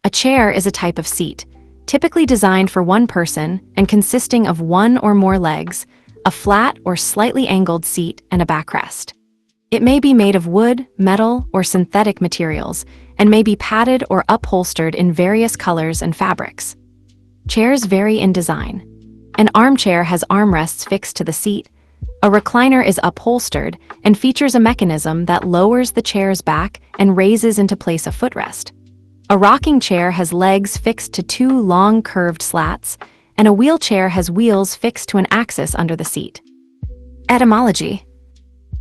A chair is a type of seat, typically designed for one person and consisting of one or more legs, a flat or slightly angled seat, and a backrest. It may be made of wood, metal, or synthetic materials, and may be padded or upholstered in various colors and fabrics. Chairs vary in design. An armchair has armrests fixed to the seat. A recliner is upholstered and features a mechanism that lowers the chair's back and raises into place a footrest. A rocking chair has legs fixed to two long curved slats, and a wheelchair has wheels fixed to an axis under the seat. Etymology.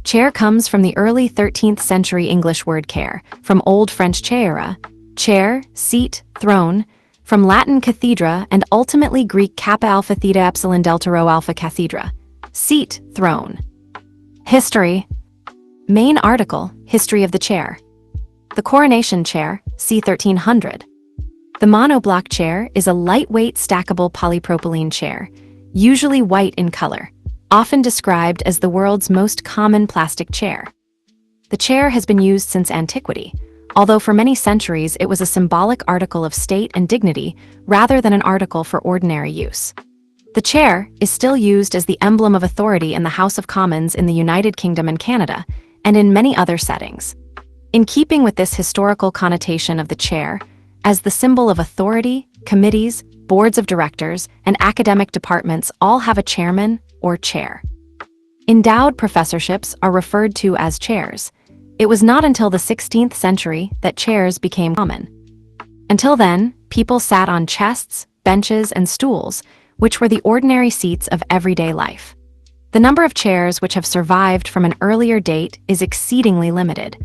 Chair comes from the early 13th century English word chair, from Old French chaira, chair, seat, throne, from Latin cathedra, and ultimately Greek kappa alpha theta epsilon delta rho alpha cathedra, seat, throne. History. Main article, History of the chair. The coronation chair, c. 1300. The monoblock chair is a lightweight stackable polypropylene chair, usually white in color, often described as the world's most common plastic chair. The chair has been used since antiquity, although for many centuries it was a symbolic article of state and dignity rather than an article for ordinary use. The chair is still used as the emblem of authority in the House of Commons in the United Kingdom and Canada, and in many other settings. In keeping with this historical connotation of the chair, as the symbol of authority, committees, boards of directors, and academic departments all have a chairman or chair. Endowed professorships are referred to as chairs. It was not until the 16th century that chairs became common. Until then, people sat on chests, benches, and stools, which were the ordinary seats of everyday life. The number of chairs which have survived from an earlier date is exceedingly limited.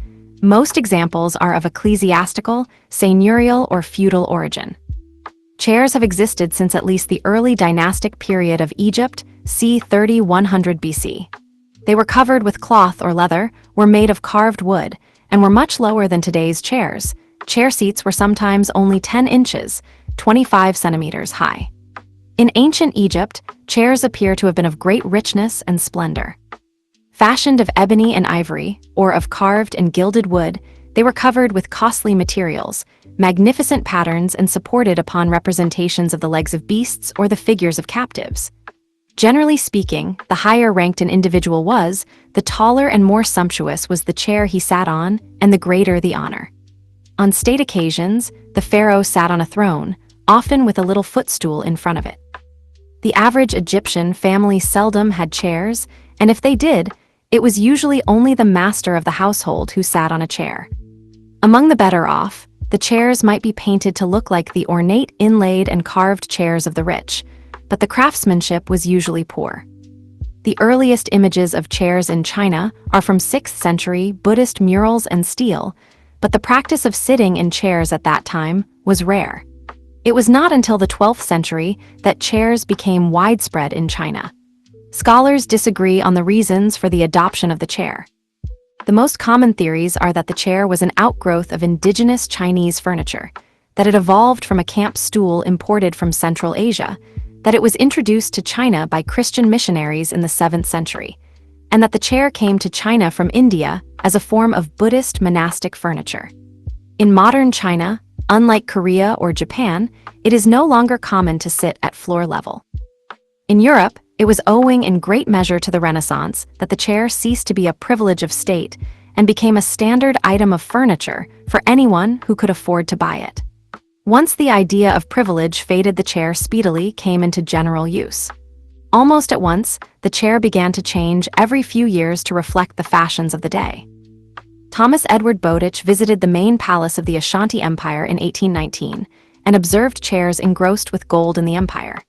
Most examples are of ecclesiastical, seigneurial, or feudal origin. Chairs have existed since at least the early dynastic period of Egypt, c. 30–100 BC. They were covered with cloth or leather, were made of carved wood, and were much lower than today's chairs. Chair seats were sometimes only 10 inches, 25 centimeters high. In ancient Egypt, chairs appear to have been of great richness and splendor. Fashioned of ebony and ivory, or of carved and gilded wood, they were covered with costly materials, magnificent patterns, and supported upon representations of the legs of beasts or the figures of captives. Generally speaking, the higher ranked an individual was, the taller and more sumptuous was the chair he sat on, and the greater the honor. On state occasions, the pharaoh sat on a throne, often with a little footstool in front of it. The average Egyptian family seldom had chairs, and if they did, it was usually only the master of the household who sat on a chair. Among the better off, the chairs might be painted to look like the ornate inlaid and carved chairs of the rich, but the craftsmanship was usually poor. The earliest images of chairs in China are from 6th century Buddhist murals and stele, but the practice of sitting in chairs at that time was rare. It was not until the 12th century that chairs became widespread in China. Scholars disagree on the reasons for the adoption of the chair. The most common theories are that the chair was an outgrowth of indigenous Chinese furniture, that it evolved from a camp stool imported from Central Asia, that it was introduced to China by Christian missionaries in the 7th century, and that the chair came to China from India as a form of Buddhist monastic furniture. In modern China, unlike Korea or Japan, it is no longer common to sit at floor level. In Europe, it was owing in great measure to the Renaissance that the chair ceased to be a privilege of state and became a standard item of furniture for anyone who could afford to buy it. Once the idea of privilege faded, the chair speedily came into general use. Almost at once, the chair began to change every few years to reflect the fashions of the day. Thomas Edward Bowditch visited the main palace of the Ashanti Empire in 1819 and observed chairs engrossed with gold in the empire.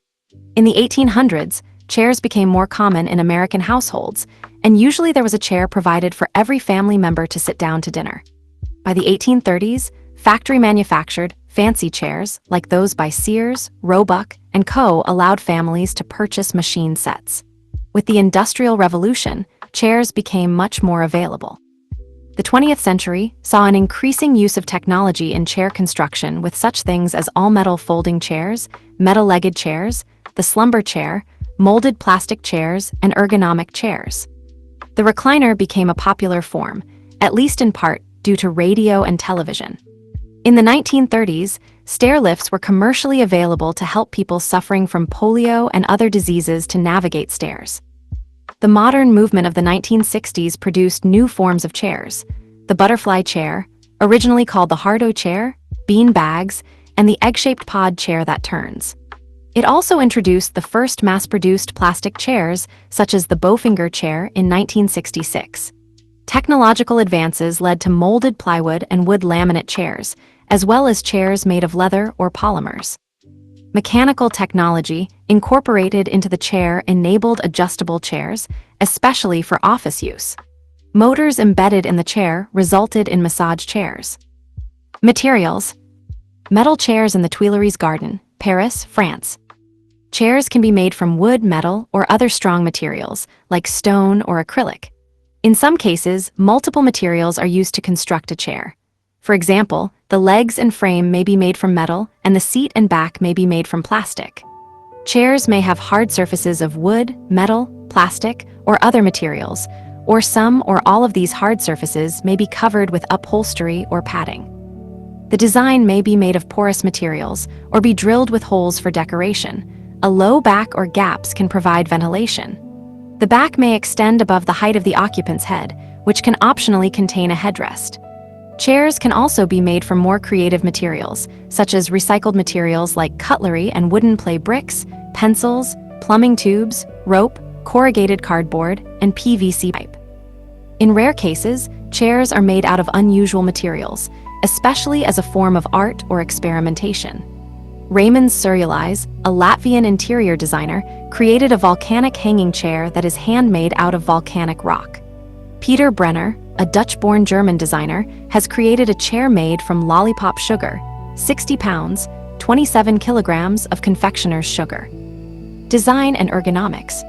In the 1800s, chairs became more common in American households, and usually there was a chair provided for every family member to sit down to dinner. By the 1830s, factory-manufactured, fancy chairs, like those by Sears, Roebuck, and Co., allowed families to purchase machine sets. With the Industrial Revolution, chairs became much more available. The 20th century saw an increasing use of technology in chair construction with such things as all-metal folding chairs, metal-legged chairs, the slumber chair, molded plastic chairs, and ergonomic chairs. The recliner became a popular form, at least in part due to radio and television. In the 1930s, stair lifts were commercially available to help people suffering from polio and other diseases to navigate stairs. The modern movement of the 1960s produced new forms of chairs: the butterfly chair, originally called the Hardo chair, bean bags, and the egg-shaped pod chair that turns. It also introduced the first mass-produced plastic chairs, such as the Bowfinger chair in 1966. Technological advances led to molded plywood and wood laminate chairs, as well as chairs made of leather or polymers. Mechanical technology incorporated into the chair enabled adjustable chairs, especially for office use. Motors embedded in the chair resulted in massage chairs. Materials: metal chairs in the Tuileries Garden, Paris, France. Chairs can be made from wood, metal, or other strong materials, like stone or acrylic. In some cases, multiple materials are used to construct a chair. For example, the legs and frame may be made from metal, and the seat and back may be made from plastic. Chairs may have hard surfaces of wood, metal, plastic, or other materials, or some or all of these hard surfaces may be covered with upholstery or padding. The design may be made of porous materials or be drilled with holes for decoration. A low back or gaps can provide ventilation. The back may extend above the height of the occupant's head, which can optionally contain a headrest. Chairs can also be made from more creative materials, such as recycled materials like cutlery and wooden play bricks, pencils, plumbing tubes, rope, corrugated cardboard, and PVC pipe. In rare cases, chairs are made out of unusual materials, especially as a form of art or experimentation. Raimond Surrealize, a Latvian interior designer, created a volcanic hanging chair that is handmade out of volcanic rock. Peter Brenner, a Dutch-born German designer, has created a chair made from lollipop sugar, 60 pounds, 27 kilograms of confectioner's sugar. Design and ergonomics.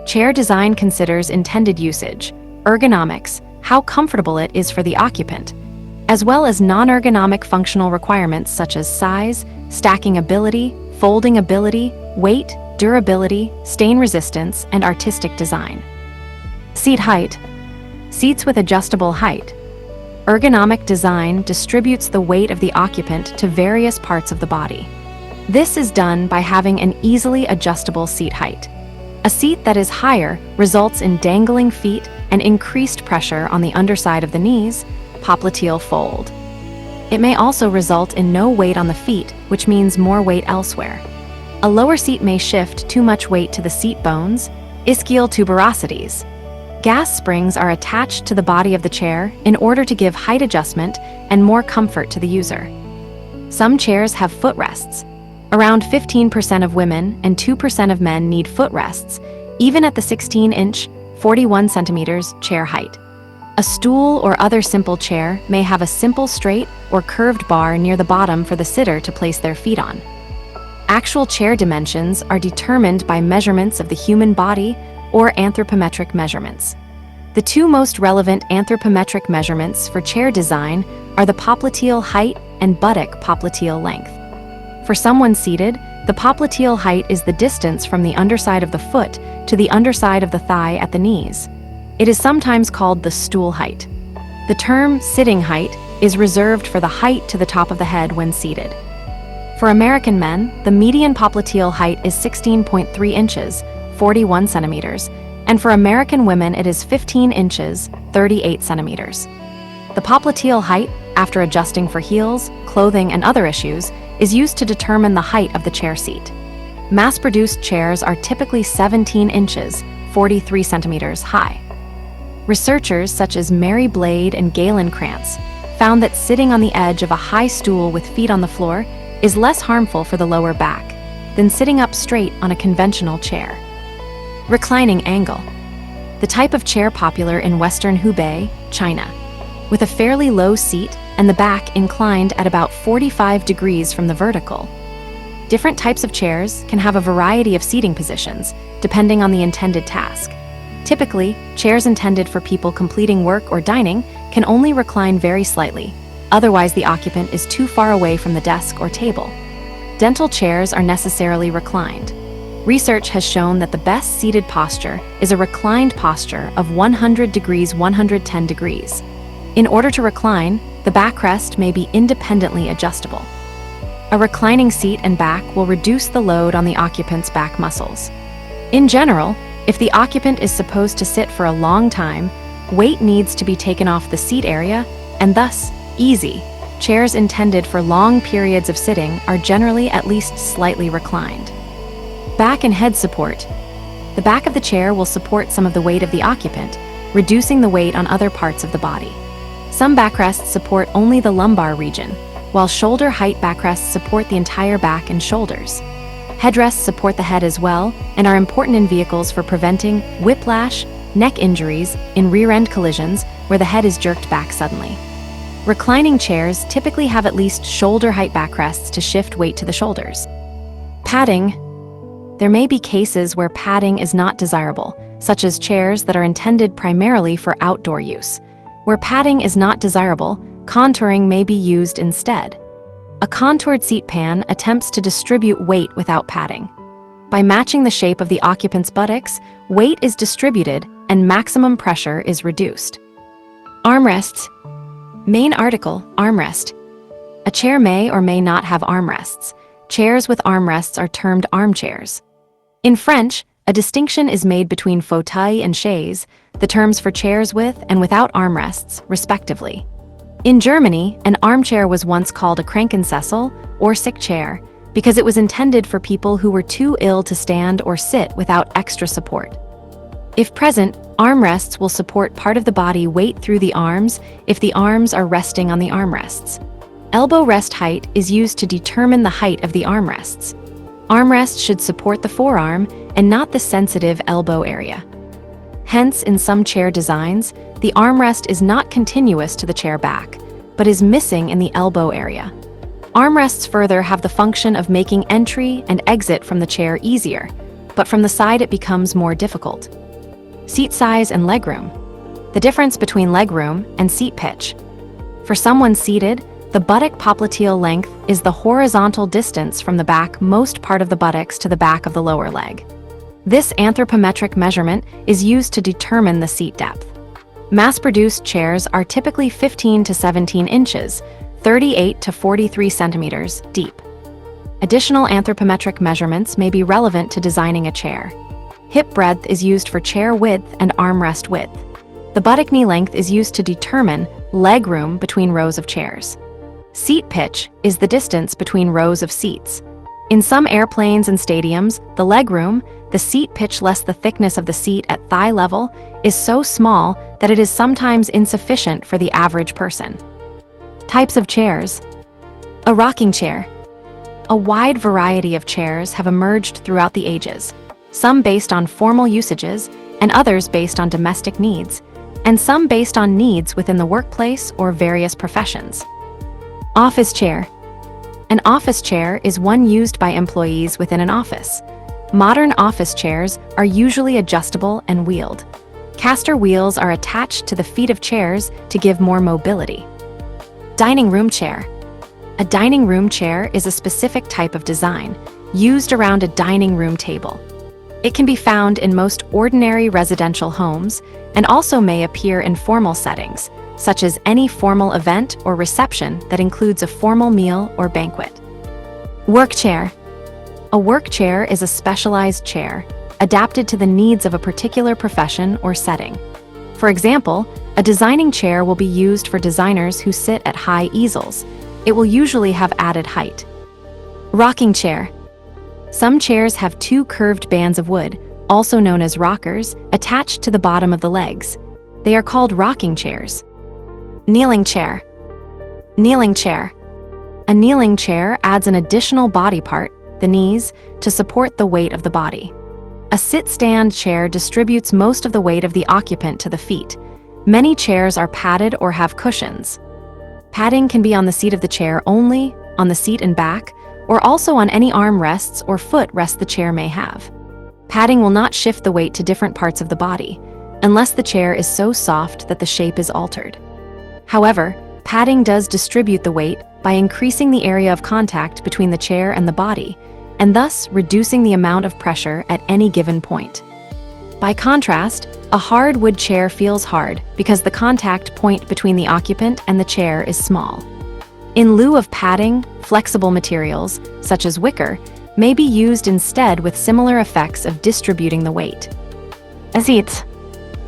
Chair design considers intended usage, ergonomics, how comfortable it is for the occupant, as well as non-ergonomic functional requirements such as size, stacking ability, folding ability, weight, durability, stain resistance, and artistic design. Seat height. Seats with adjustable height. Ergonomic design distributes the weight of the occupant to various parts of the body. This is done by having an easily adjustable seat height. A seat that is higher results in dangling feet and increased pressure on the underside of the knees, popliteal fold. It may also result in no weight on the feet, which means more weight elsewhere. A lower seat may shift too much weight to the seat bones, ischial tuberosities. Gas springs are attached to the body of the chair in order to give height adjustment and more comfort to the user. Some chairs have footrests. Around 15% of women and 2% of men need footrests, even at the 16-inch, 41 centimeters chair height. A stool or other simple chair may have a simple straight or curved bar near the bottom for the sitter to place their feet on. Actual chair dimensions are determined by measurements of the human body or anthropometric measurements. The two most relevant anthropometric measurements for chair design are the popliteal height and buttock popliteal length. For someone seated, the popliteal height is the distance from the underside of the foot to the underside of the thigh at the knees. It is sometimes called the stool height. The term sitting height is reserved for the height to the top of the head when seated. For American men, the median popliteal height is 16.3 inches, 41 centimeters, and for American women it is 15 inches, 38 centimeters. The popliteal height, after adjusting for heels, clothing, and other issues, is used to determine the height of the chair seat. Mass-produced chairs are typically 17 inches, 43 centimeters high. Researchers such as Mary Blade and Galen Krantz found that sitting on the edge of a high stool with feet on the floor is less harmful for the lower back than sitting up straight on a conventional chair. Reclining angle. The type of chair popular in Western Hubei, China, with a fairly low seat and the back inclined at about 45 degrees from the vertical. Different types of chairs can have a variety of seating positions, depending on the intended task. Typically, chairs intended for people completing work or dining can only recline very slightly, otherwise the occupant is too far away from the desk or table. Dental chairs are necessarily reclined. Research has shown that the best seated posture is a reclined posture of 100 degrees 110 degrees. In order to recline, the backrest may be independently adjustable. A reclining seat and back will reduce the load on the occupant's back muscles. In general, if the occupant is supposed to sit for a long time, weight needs to be taken off the seat area, and thus, easy. Chairs intended for long periods of sitting are generally at least slightly reclined. Back and head support. The back of the chair will support some of the weight of the occupant, reducing the weight on other parts of the body. Some backrests support only the lumbar region, while shoulder-height backrests support the entire back and shoulders. Headrests support the head as well and are important in vehicles for preventing whiplash, neck injuries in rear-end collisions where the head is jerked back suddenly. Reclining chairs typically have at least shoulder-height backrests to shift weight to the shoulders. Padding. There may be cases where padding is not desirable, such as chairs that are intended primarily for outdoor use. Where padding is not desirable, contouring may be used instead. A contoured seat pan attempts to distribute weight without padding. By matching the shape of the occupant's buttocks, weight is distributed and maximum pressure is reduced. Armrests. Main article, armrest. A chair may or may not have armrests. Chairs with armrests are termed armchairs. In French, a distinction is made between fauteuil and chaise, the terms for chairs with and without armrests, respectively. In Germany, an armchair was once called a Krankensessel, or sick chair, because it was intended for people who were too ill to stand or sit without extra support. If present, armrests will support part of the body weight through the arms if the arms are resting on the armrests. Elbow rest height is used to determine the height of the armrests. Armrests should support the forearm and not the sensitive elbow area. Hence, in some chair designs, the armrest is not continuous to the chair back, but is missing in the elbow area. Armrests further have the function of making entry and exit from the chair easier, but from the side it becomes more difficult. Seat size and legroom. The difference between legroom and seat pitch. For someone seated, the buttock popliteal length is the horizontal distance from the back most part of the buttocks to the back of the lower leg. This anthropometric measurement is used to determine the seat depth. Mass-produced chairs are typically 15 to 17 inches, 38 to 43 centimeters deep. Additional anthropometric measurements may be relevant to designing a chair. Hip breadth is used for chair width and armrest width. The buttock knee length is used to determine leg room between rows of chairs. Seat pitch is the distance between rows of seats. In some airplanes and stadiums, the leg room, the seat pitch less the thickness of the seat at thigh level, is so small that it is sometimes insufficient for the average person. Types of chairs. A rocking chair. A wide variety of chairs have emerged throughout the ages, some based on formal usages and others based on domestic needs, and some based on needs within the workplace or various professions. Office chair. An office chair is one used by employees within an office. Modern office chairs are usually adjustable and wheeled. Caster wheels are attached to the feet of chairs to give more mobility. Dining room chair. A dining room chair is a specific type of design, used around a dining room table. It can be found in most ordinary residential homes and also may appear in formal settings, such as any formal event or reception that includes a formal meal or banquet. Work chair. A work chair is a specialized chair, adapted to the needs of a particular profession or setting. For example, a designing chair will be used for designers who sit at high easels. It will usually have added height. Rocking chair. Some chairs have two curved bands of wood, also known as rockers, attached to the bottom of the legs. They are called rocking chairs. Kneeling chair. Kneeling chair. A kneeling chair adds an additional body part, the knees, to support the weight of the body. A sit-stand chair distributes most of the weight of the occupant to the feet. Many chairs are padded or have cushions. Padding can be on the seat of the chair only, on the seat and back, or also on any arm rests or foot rest the chair may have. Padding will not shift the weight to different parts of the body, unless the chair is so soft that the shape is altered. However, padding does distribute the weight by increasing the area of contact between the chair and the body, and thus reducing the amount of pressure at any given point. By contrast, a hard wood chair feels hard because the contact point between the occupant and the chair is small. In lieu of padding, flexible materials, such as wicker, may be used instead with similar effects of distributing the weight. Seats.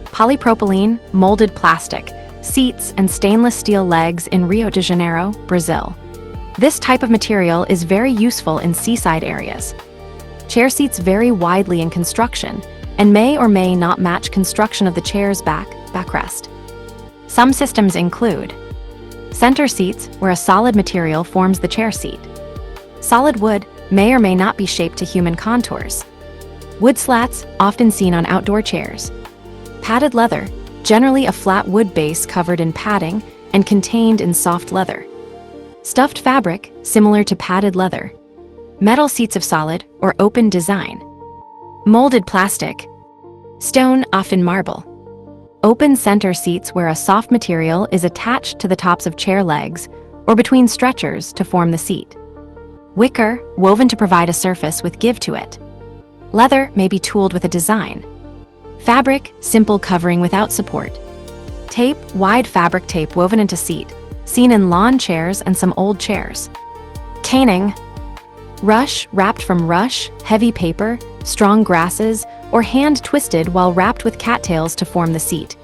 Polypropylene, molded plastic, seats and stainless steel legs in Rio de Janeiro, Brazil. This type of material is very useful in seaside areas. Chair seats vary widely in construction and may or may not match construction of the chair's backrest. Some systems include center seats, where a solid material forms the chair seat. Solid wood may or may not be shaped to human contours. Wood slats, often seen on outdoor chairs. Padded leather, generally a flat wood base covered in padding and contained in soft leather. Stuffed fabric, similar to padded leather. Metal seats of solid or open design. Molded plastic. Stone, often marble. Open center seats where a soft material is attached to the tops of chair legs or between stretchers to form the seat. Wicker, woven to provide a surface with give to it. Leather may be tooled with a design. Fabric, simple covering without support. Tape, wide fabric tape woven into seat, seen in lawn chairs and some old chairs. Caning. Rush, wrapped from rush, heavy paper, strong grasses, or hand twisted while wrapped with cattails to form the seat,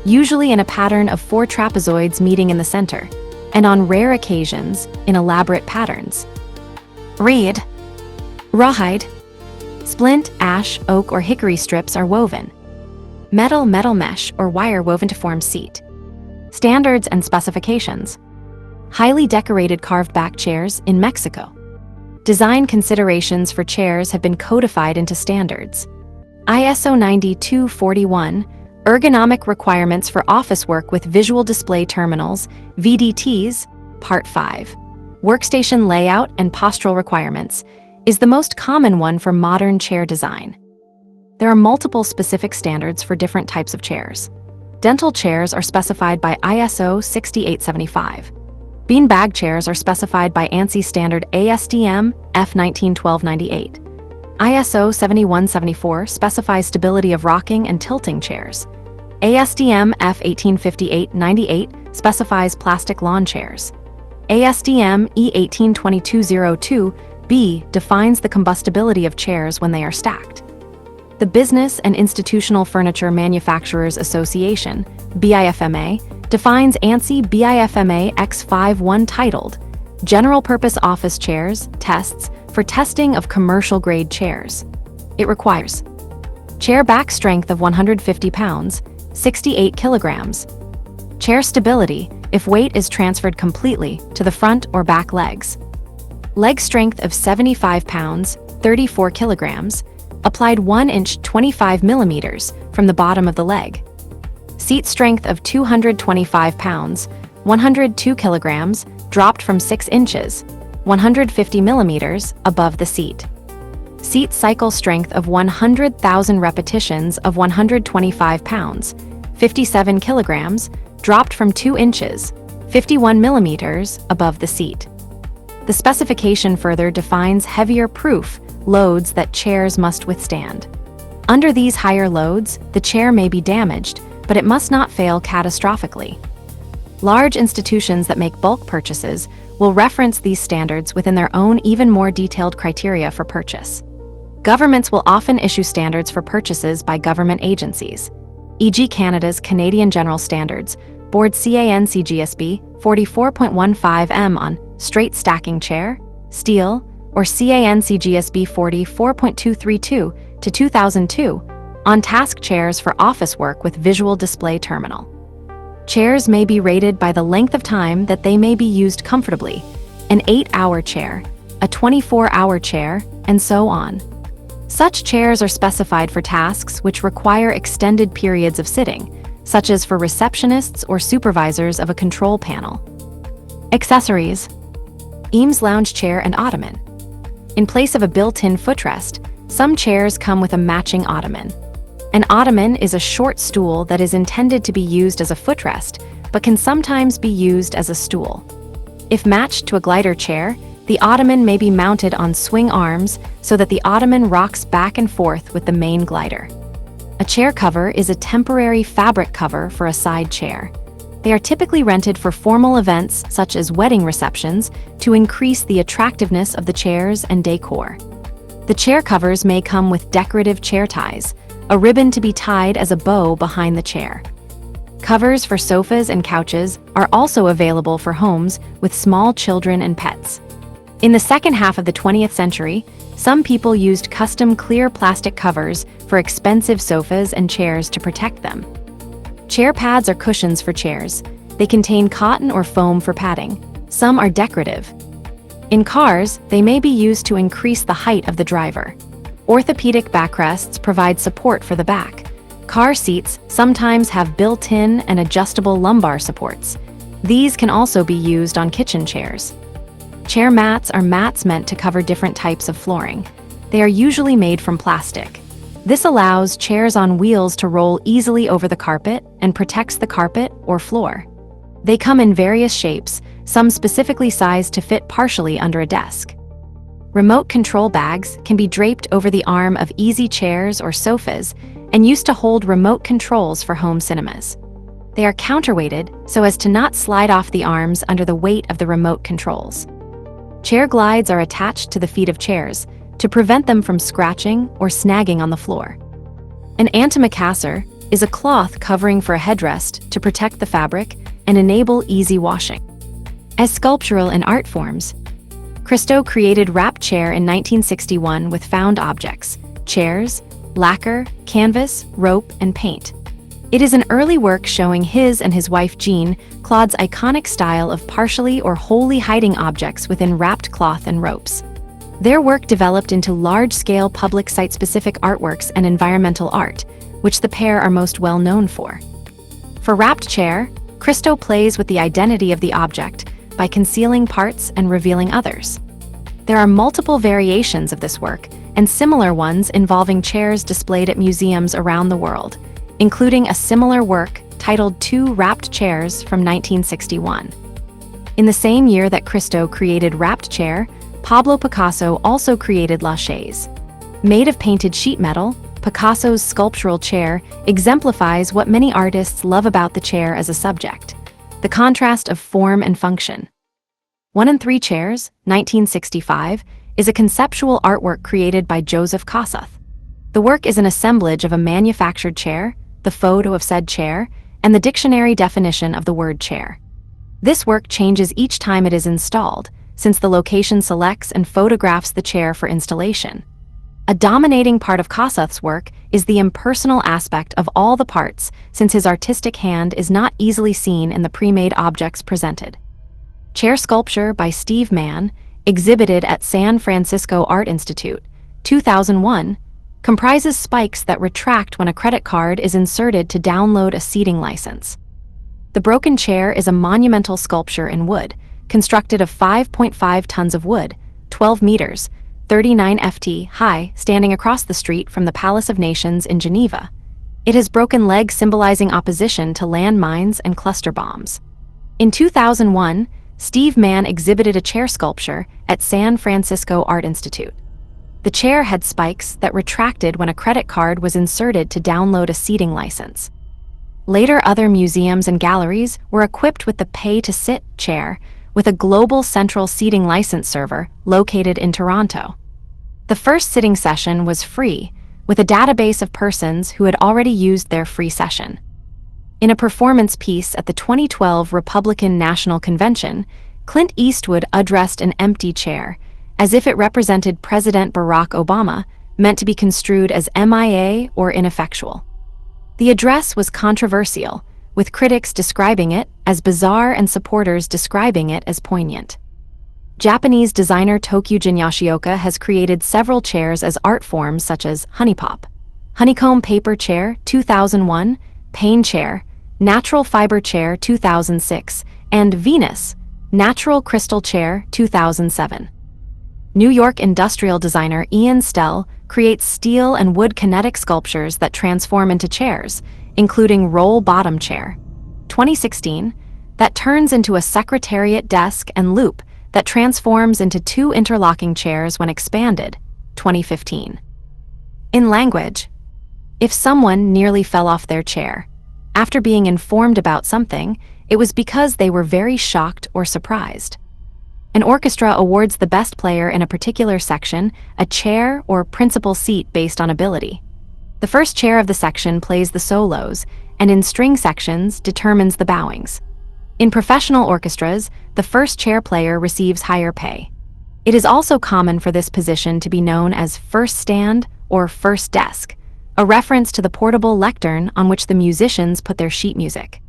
usually in a pattern of 4 trapezoids meeting in the center, and on rare occasions, in elaborate patterns. Reed. Rawhide. Splint, ash, oak, or hickory strips are woven. Metal mesh, or wire woven to form seat. Standards and specifications. Highly decorated carved back chairs in Mexico. Design considerations for chairs have been codified into standards. ISO 9241, Ergonomic Requirements for Office Work with Visual Display Terminals, VDTs, Part 5. Workstation Layout and Postural Requirements, is the most common one for modern chair design. There are multiple specific standards for different types of chairs. Dental chairs are specified by ISO 6875. Beanbag chairs are specified by ANSI standard ASTM F191298. ISO 7174 specifies stability of rocking and tilting chairs. ASTM F1858-98 specifies plastic lawn chairs. ASTM E182202B defines the combustibility of chairs when they are stacked. The Business and Institutional Furniture Manufacturers Association, BIFMA, defines ANSI BIFMA X51 titled General Purpose Office Chairs Tests for testing of commercial-grade chairs. It requires chair back strength of 150 pounds, 68 kilograms. Chair stability if weight is transferred completely to the front or back legs. Leg strength of 75 pounds, 34 kilograms, applied 1 inch 25 millimeters from the bottom of the leg. Seat strength of 225 pounds, 102 kilograms, dropped from 6 inches, 150 millimeters above the seat. Seat cycle strength of 100,000 repetitions of 125 pounds, 57 kilograms, dropped from 2 inches, 51 millimeters above the seat. The specification further defines heavier proof loads that chairs must withstand. Under these higher loads, the chair may be damaged, but it must not fail catastrophically. Large institutions that make bulk purchases will reference these standards within their own even more detailed criteria for purchase. Governments will often issue standards for purchases by government agencies, e.g. Canada's Canadian General Standards, Board CAN-CGSB 44.15 M on straight stacking chair, steel, or CAN-CGSB 44.232 to 2002 on task chairs for office work with visual display terminal. Chairs may be rated by the length of time that they may be used comfortably, an 8-hour chair, a 24-hour chair, and so on. Such chairs are specified for tasks which require extended periods of sitting, such as for receptionists or supervisors of a control panel. Accessories: Eames lounge chair and ottoman. In place of a built-in footrest, some chairs come with a matching ottoman. An ottoman is a short stool that is intended to be used as a footrest, but can sometimes be used as a stool. If matched to a glider chair, the ottoman may be mounted on swing arms so that the ottoman rocks back and forth with the main glider. A chair cover is a temporary fabric cover for a side chair. They are typically rented for formal events such as wedding receptions to increase the attractiveness of the chairs and decor. The chair covers may come with decorative chair ties, a ribbon to be tied as a bow behind the chair. Covers for sofas and couches are also available for homes with small children and pets. In the second half of the 20th century, some people used custom clear plastic covers for expensive sofas and chairs to protect them. Chair pads are cushions for chairs. They contain cotton or foam for padding. Some are decorative. In cars, they may be used to increase the height of the driver. Orthopedic backrests provide support for the back. Car seats sometimes have built-in and adjustable lumbar supports. These can also be used on kitchen chairs. Chair mats are mats meant to cover different types of flooring. They are usually made from plastic. This allows chairs on wheels to roll easily over the carpet and protects the carpet or floor. They come in various shapes, some specifically sized to fit partially under a desk. Remote control bags can be draped over the arm of easy chairs or sofas and used to hold remote controls for home cinemas. They are counterweighted so as to not slide off the arms under the weight of the remote controls. Chair glides are attached to the feet of chairs to prevent them from scratching or snagging on the floor. An antimacassar is a cloth covering for a headrest to protect the fabric and enable easy washing. As sculptural and art forms, Christo created wrapped chair in 1961 with found objects, chairs, lacquer, canvas, rope, and paint. It is an early work showing his and his wife Jean Claude's iconic style of partially or wholly hiding objects within wrapped cloth and ropes. Their work developed into large-scale public site-specific artworks and environmental art, which the pair are most well known for. For wrapped chair, Christo plays with the identity of the object by concealing parts and revealing others. There are multiple variations of this work and similar ones involving chairs displayed at museums around the world, including a similar work titled Two Wrapped Chairs from 1961. In the same year that Christo created wrapped chair, Pablo Picasso also created La Chaise. Made of painted sheet metal, Picasso's sculptural chair exemplifies what many artists love about the chair as a subject: the contrast of form and function. 1 and 3 Chairs, 1965, is a conceptual artwork created by Joseph Kossuth. The work is an assemblage of a manufactured chair, the photo of said chair, and the dictionary definition of the word chair. This work changes each time it is installed, since the location selects and photographs the chair for installation. A dominating part of Kossuth's work is the impersonal aspect of all the parts, since his artistic hand is not easily seen in the pre-made objects presented. Chair sculpture by Steve Mann, exhibited at San Francisco Art Institute, 2001, comprises spikes that retract when a credit card is inserted to download a seating license. The broken chair is a monumental sculpture in wood, constructed of 5.5 tons of wood, 12 meters, 39 ft high, standing across the street from the Palace of Nations in Geneva. It has broken legs symbolizing opposition to landmines and cluster bombs. In 2001, Steve Mann exhibited a chair sculpture at San Francisco Art Institute. The chair had spikes that retracted when a credit card was inserted to download a seating license. Later, other museums and galleries were equipped with the pay-to-sit chair, with a global central seating license server located in Toronto. The first sitting session was free, with a database of persons who had already used their free session. In a performance piece at the 2012 Republican National Convention, Clint Eastwood addressed an empty chair, as if it represented President Barack Obama, meant to be construed as MIA or ineffectual. The address was controversial, with critics describing it as bizarre and supporters describing it as poignant. Japanese designer Tokujin Yoshioka has created several chairs as art forms such as Honeypop, Honeycomb Paper Chair 2001, Pain Chair, Natural Fiber Chair 2006, and Venus, Natural Crystal Chair 2007. New York industrial designer Ian Stell creates steel and wood kinetic sculptures that transform into chairs, including Roll Bottom Chair, 2016, that turns into a secretariat desk, and Loop, that transforms into 2 interlocking chairs when expanded, 2015. In language, if someone nearly fell off their chair, after being informed about something, it was because they were very shocked or surprised. An orchestra awards the best player in a particular section a chair or principal seat based on ability. The first chair of the section plays the solos, and in string sections determines the bowings. In professional orchestras, the first chair player receives higher pay. It is also common for this position to be known as first stand or first desk, a reference to the portable lectern on which the musicians put their sheet music.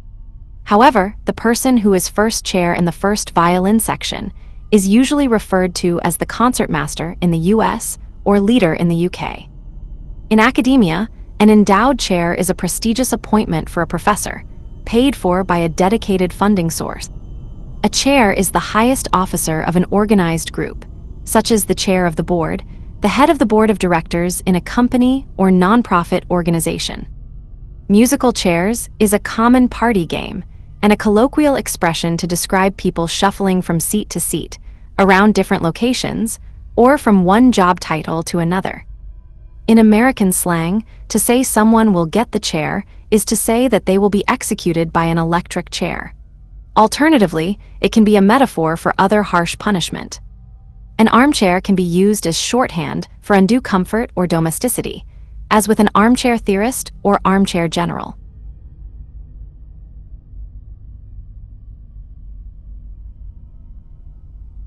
However, the person who is first chair in the first violin section is usually referred to as the concertmaster in the US or leader in the UK. In academia, an endowed chair is a prestigious appointment for a professor, paid for by a dedicated funding source. A chair is the highest officer of an organized group, such as the chair of the board, the head of the board of directors in a company or nonprofit organization. Musical chairs is a common party game and a colloquial expression to describe people shuffling from seat to seat, around different locations, or from one job title to another. In American slang, to say someone will get the chair is to say that they will be executed by an electric chair. Alternatively, it can be a metaphor for other harsh punishment. An armchair can be used as shorthand for undue comfort or domesticity, as with an armchair theorist or armchair general.